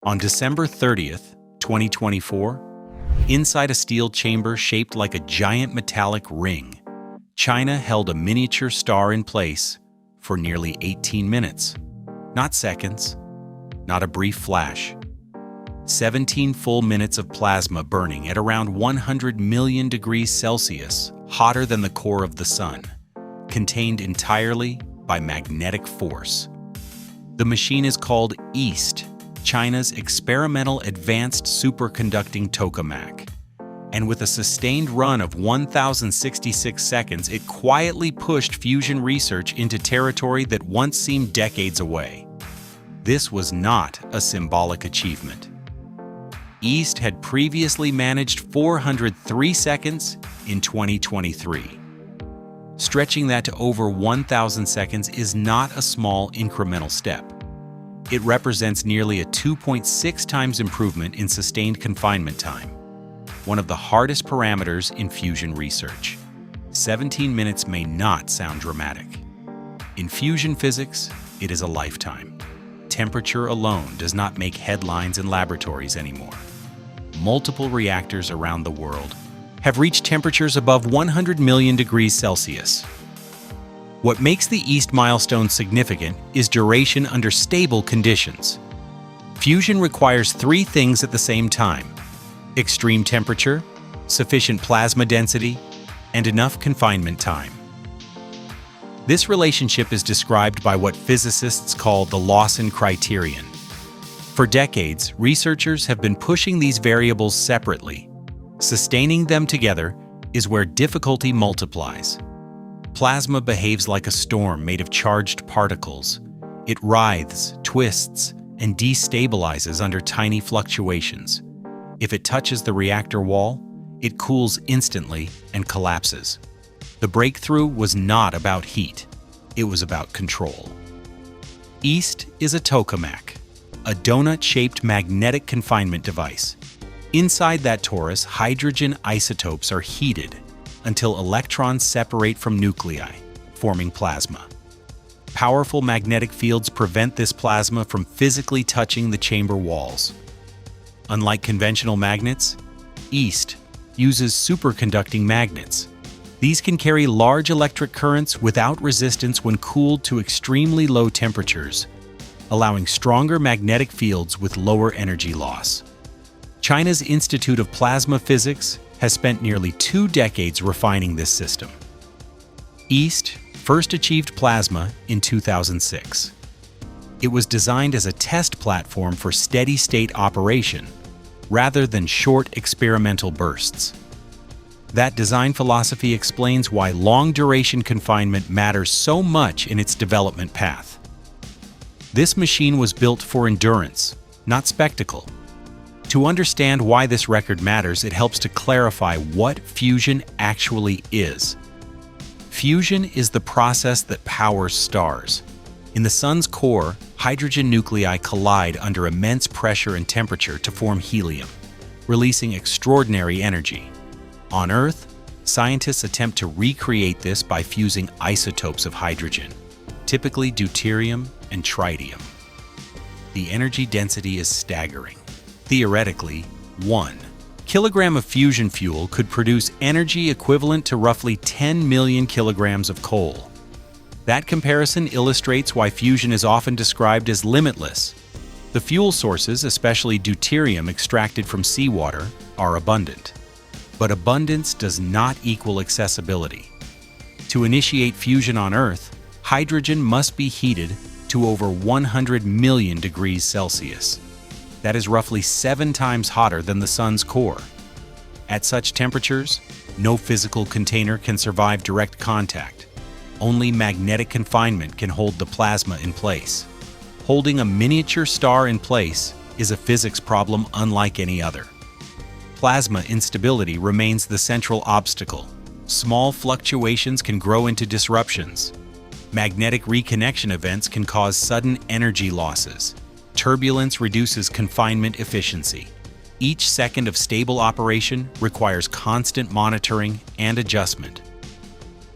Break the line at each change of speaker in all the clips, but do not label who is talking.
On December 30th, 2024, inside a steel chamber shaped like a giant metallic ring, China held a miniature star in place for nearly 18 minutes. Not seconds, not a brief flash. 17 full minutes of plasma burning at around 100 million degrees Celsius, hotter than the core of the sun, contained entirely by magnetic force. The machine is called EAST, China's experimental advanced superconducting Tokamak. And with a sustained run of 1,066 seconds, it quietly pushed fusion research into territory that once seemed decades away. This was not a symbolic achievement. EAST had previously managed 403 seconds in 2023. Stretching that to over 1,000 seconds is not a small incremental step. It represents nearly a 2.6 times improvement in sustained confinement time, one of the hardest parameters in fusion research. 17 minutes may not sound dramatic. In fusion physics, it is a lifetime. Temperature alone does not make headlines in laboratories anymore. Multiple reactors around the world have reached temperatures above 100 million degrees Celsius. What makes the EAST milestone significant is duration under stable conditions. Fusion requires three things at the same time: extreme temperature, sufficient plasma density, and enough confinement time. This relationship is described by what physicists call the Lawson criterion. For decades, researchers have been pushing these variables separately. Sustaining them together is where difficulty multiplies. Plasma behaves like a storm made of charged particles. It writhes, twists, and destabilizes under tiny fluctuations. If it touches the reactor wall, it cools instantly and collapses. The breakthrough was not about heat, it was about control. EAST is a tokamak, a donut-shaped magnetic confinement device. Inside that torus, hydrogen isotopes are heated until electrons separate from nuclei, forming plasma. Powerful magnetic fields prevent this plasma from physically touching the chamber walls. Unlike conventional magnets, EAST uses superconducting magnets. These can carry large electric currents without resistance when cooled to extremely low temperatures, allowing stronger magnetic fields with lower energy loss. China's Institute of Plasma Physics has spent nearly 2 decades refining this system. EAST first achieved plasma in 2006. It was designed as a test platform for steady-state operation, rather than short experimental bursts. That design philosophy explains why long-duration confinement matters so much in its development path. This machine was built for endurance, not spectacle. To understand why this record matters, it helps to clarify what fusion actually is. Fusion is the process that powers stars. In the sun's core, hydrogen nuclei collide under immense pressure and temperature to form helium, releasing extraordinary energy. On Earth, scientists attempt to recreate this by fusing isotopes of hydrogen, typically deuterium and tritium. The energy density is staggering. Theoretically, 1 kilogram of fusion fuel could produce energy equivalent to roughly 10 million kilograms of coal. That comparison illustrates why fusion is often described as limitless. The fuel sources, especially deuterium extracted from seawater, are abundant. But abundance does not equal accessibility. To initiate fusion on Earth, hydrogen must be heated to over 100 million degrees Celsius. That is roughly 7 times hotter than the sun's core. At such temperatures, no physical container can survive direct contact. Only magnetic confinement can hold the plasma in place. Holding a miniature star in place is a physics problem unlike any other. Plasma instability remains the central obstacle. Small fluctuations can grow into disruptions. Magnetic reconnection events can cause sudden energy losses. Turbulence reduces confinement efficiency. Each second of stable operation requires constant monitoring and adjustment.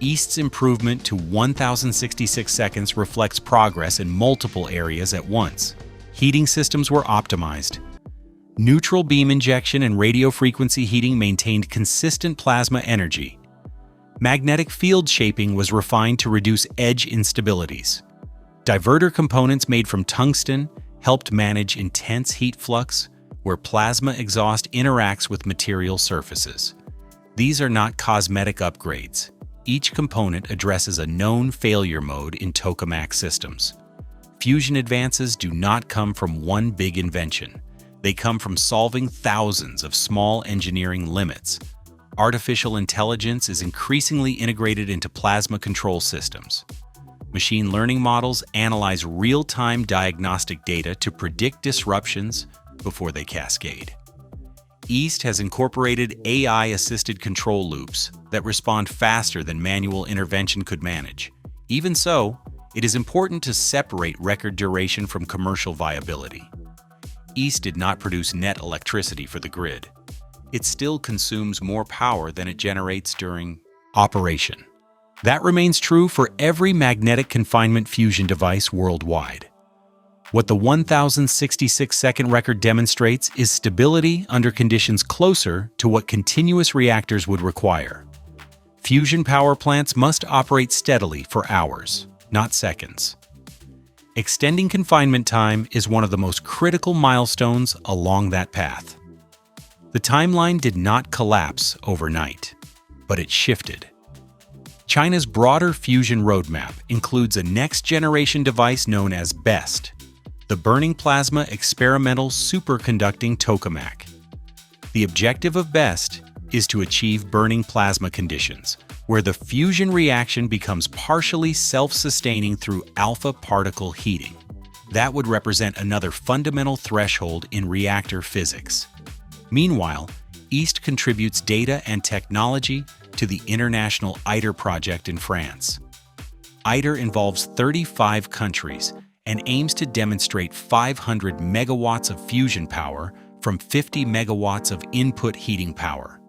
EAST's improvement to 1,066 seconds reflects progress in multiple areas at once. Heating systems were optimized. Neutral beam injection and radio frequency heating maintained consistent plasma energy. Magnetic field shaping was refined to reduce edge instabilities. Diverter components made from tungsten helped manage intense heat flux, where plasma exhaust interacts with material surfaces. These are not cosmetic upgrades. Each component addresses a known failure mode in Tokamak systems. Fusion advances do not come from one big invention. They come from solving thousands of small engineering limits. Artificial intelligence is increasingly integrated into plasma control systems. Machine learning models analyze real-time diagnostic data to predict disruptions before they cascade. East has incorporated AI-assisted control loops that respond faster than manual intervention could manage. Even so, it is important to separate record duration from commercial viability. East did not produce net electricity for the grid. It still consumes more power than it generates during operation. That remains true for every magnetic confinement fusion device worldwide. What the 1,066-second record demonstrates is stability under conditions closer to what continuous reactors would require. Fusion power plants must operate steadily for hours, not seconds. Extending confinement time is one of the most critical milestones along that path. The timeline did not collapse overnight, but it shifted. China's broader fusion roadmap includes a next-generation device known as BEST, the Burning Plasma Experimental Superconducting Tokamak. The objective of BEST is to achieve burning plasma conditions, where the fusion reaction becomes partially self-sustaining through alpha particle heating. That would represent another fundamental threshold in reactor physics. Meanwhile, East contributes data and technology to the international ITER project in France. ITER involves 35 countries and aims to demonstrate 500 megawatts of fusion power from 50 megawatts of input heating power.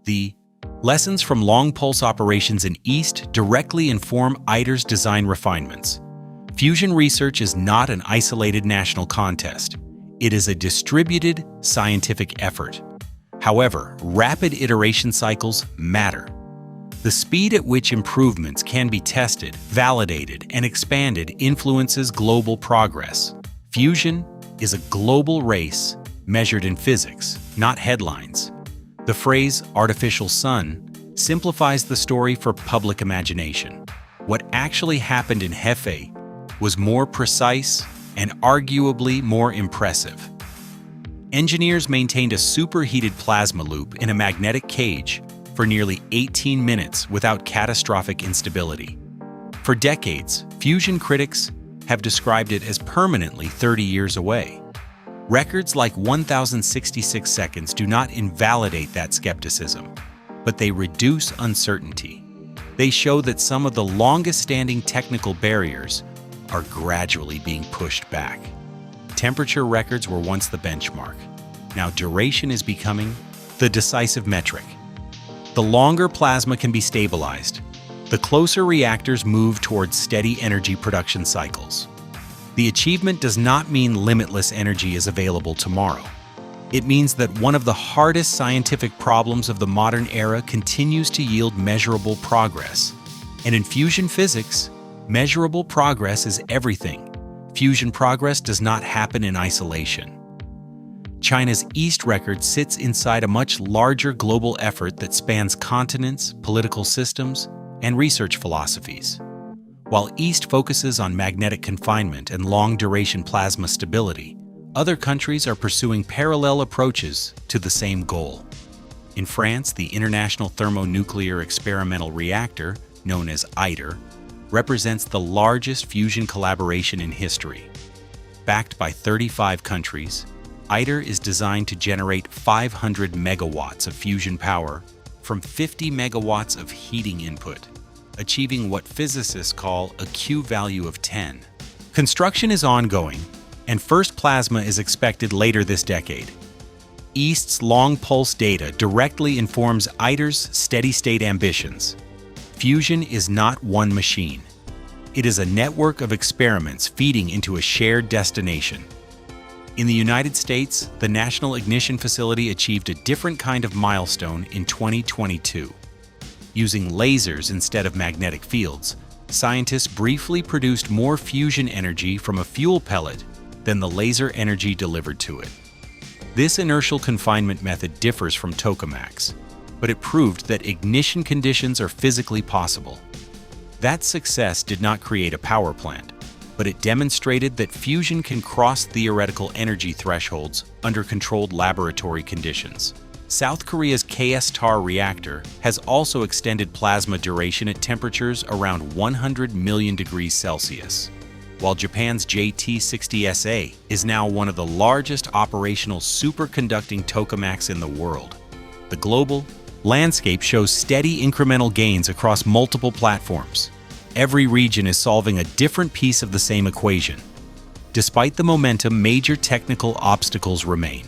The lessons from long-pulse operations in East directly inform ITER's design refinements. Fusion research is not an isolated national contest. It is a distributed scientific effort. However, rapid iteration cycles matter. The speed at which improvements can be tested, validated, and expanded influences global progress. Fusion is a global race measured in physics, not headlines. The phrase "artificial sun" simplifies the story for public imagination. What actually happened in Hefei was more precise and arguably more impressive. Engineers maintained a superheated plasma loop in a magnetic cage for nearly 18 minutes without catastrophic instability. For decades, fusion critics have described it as permanently 30 years away. Records like 1,066 seconds do not invalidate that skepticism, but they reduce uncertainty. They show that some of the longest-standing technical barriers are gradually being pushed back. Temperature records were once the benchmark. Now duration is becoming the decisive metric. The longer plasma can be stabilized, the closer reactors move towards steady energy production cycles. The achievement does not mean limitless energy is available tomorrow. It means that one of the hardest scientific problems of the modern era continues to yield measurable progress. And in fusion physics, measurable progress is everything. Fusion progress does not happen in isolation. China's East record sits inside a much larger global effort that spans continents, political systems, and research philosophies. While East focuses on magnetic confinement and long-duration plasma stability, other countries are pursuing parallel approaches to the same goal. In France, the International Thermonuclear Experimental Reactor, known as ITER, represents the largest fusion collaboration in history. Backed by 35 countries, ITER is designed to generate 500 megawatts of fusion power from 50 megawatts of heating input, achieving what physicists call a Q value of 10. Construction is ongoing, and first plasma is expected later this decade. East's long-pulse data directly informs ITER's steady-state ambitions. Fusion is not one machine. It is a network of experiments feeding into a shared destination. In the United States, the National Ignition Facility achieved a different kind of milestone in 2022. Using lasers instead of magnetic fields, scientists briefly produced more fusion energy from a fuel pellet than the laser energy delivered to it. This inertial confinement method differs from Tokamak's, but it proved that ignition conditions are physically possible. That success did not create a power plant, but it demonstrated that fusion can cross theoretical energy thresholds under controlled laboratory conditions. South Korea's KS-TAR reactor has also extended plasma duration at temperatures around 100 million degrees Celsius, while Japan's JT60SA is now one of the largest operational superconducting tokamaks in the world. The global landscape shows steady incremental gains across multiple platforms. Every region is solving a different piece of the same equation. Despite the momentum, major technical obstacles remain.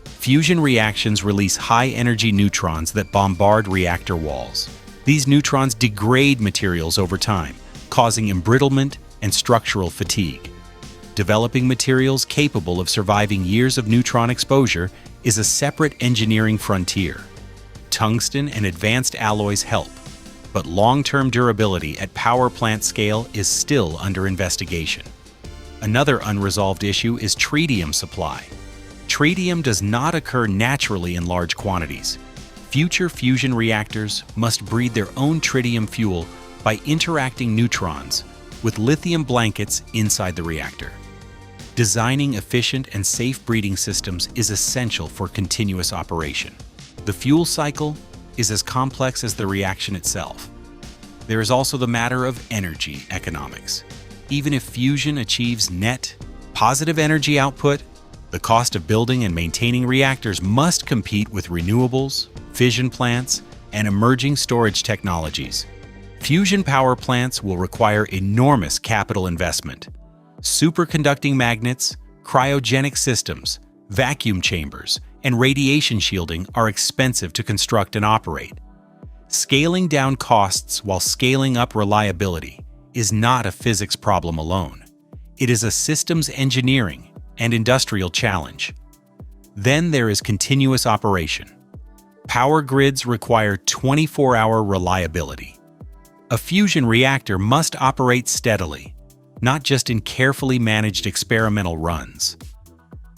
Fusion reactions release high-energy neutrons that bombard reactor walls. These neutrons degrade materials over time, causing embrittlement and structural fatigue. Developing materials capable of surviving years of neutron exposure is a separate engineering frontier. Tungsten and advanced alloys help, but long-term durability at power plant scale is still under investigation. Another unresolved issue is tritium supply. Tritium does not occur naturally in large quantities. Future fusion reactors must breed their own tritium fuel by interacting neutrons with lithium blankets inside the reactor. Designing efficient and safe breeding systems is essential for continuous operation. The fuel cycle is as complex as the reaction itself. There is also the matter of energy economics. Even if fusion achieves net positive energy output, the cost of building and maintaining reactors must compete with renewables, fission plants, and emerging storage technologies. Fusion power plants will require enormous capital investment. Superconducting magnets, cryogenic systems, vacuum chambers, and radiation shielding are expensive to construct and operate. Scaling down costs while scaling up reliability is not a physics problem alone. It is a systems engineering and industrial challenge. Then there is continuous operation. Power grids require 24-hour reliability. A fusion reactor must operate steadily, not just in carefully managed experimental runs.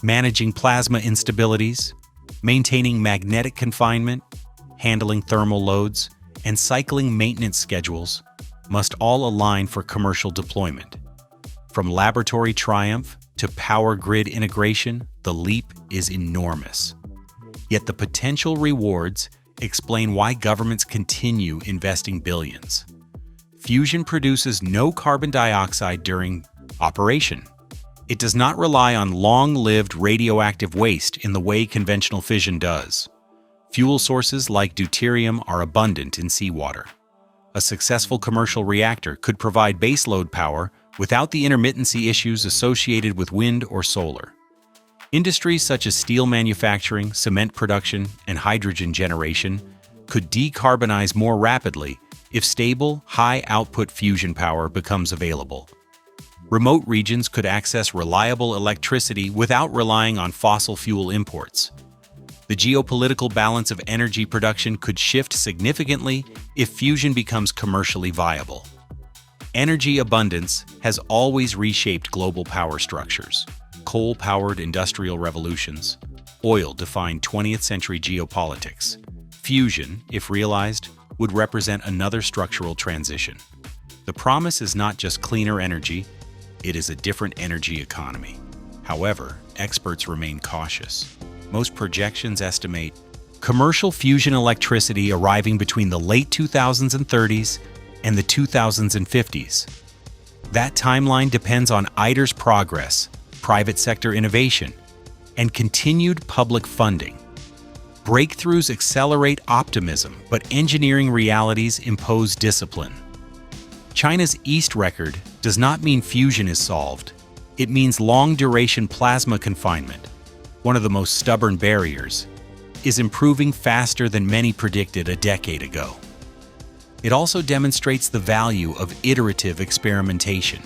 Managing plasma instabilities, maintaining magnetic confinement, handling thermal loads, and cycling maintenance schedules must all align for commercial deployment. From laboratory triumph to power grid integration, the leap is enormous. Yet the potential rewards explain why governments continue investing billions. Fusion produces no carbon dioxide during operation. It does not rely on long-lived radioactive waste in the way conventional fission does. Fuel sources like deuterium are abundant in seawater. A successful commercial reactor could provide baseload power without the intermittency issues associated with wind or solar. Industries such as steel manufacturing, cement production, and hydrogen generation could decarbonize more rapidly if stable, high-output fusion power becomes available. Remote regions could access reliable electricity without relying on fossil fuel imports. The geopolitical balance of energy production could shift significantly if fusion becomes commercially viable. Energy abundance has always reshaped global power structures. Coal-powered industrial revolutions, oil defined 20th century geopolitics. Fusion, if realized, would represent another structural transition. The promise is not just cleaner energy, it is a different energy economy. However, experts remain cautious. Most projections estimate commercial fusion electricity arriving between the late 2030s and the 2050s. That timeline depends on ITER's progress, private sector innovation, and continued public funding. Breakthroughs accelerate optimism, but engineering realities impose discipline. China's East record does not mean fusion is solved. It means long-duration plasma confinement, one of the most stubborn barriers, is improving faster than many predicted a decade ago. It also demonstrates the value of iterative experimentation.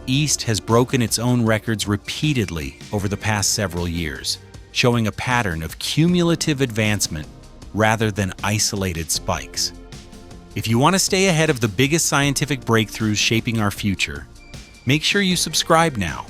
East has broken its own records repeatedly over the past several years, showing a pattern of cumulative advancement rather than isolated spikes. If you want to stay ahead of the biggest scientific breakthroughs shaping our future, make sure you subscribe now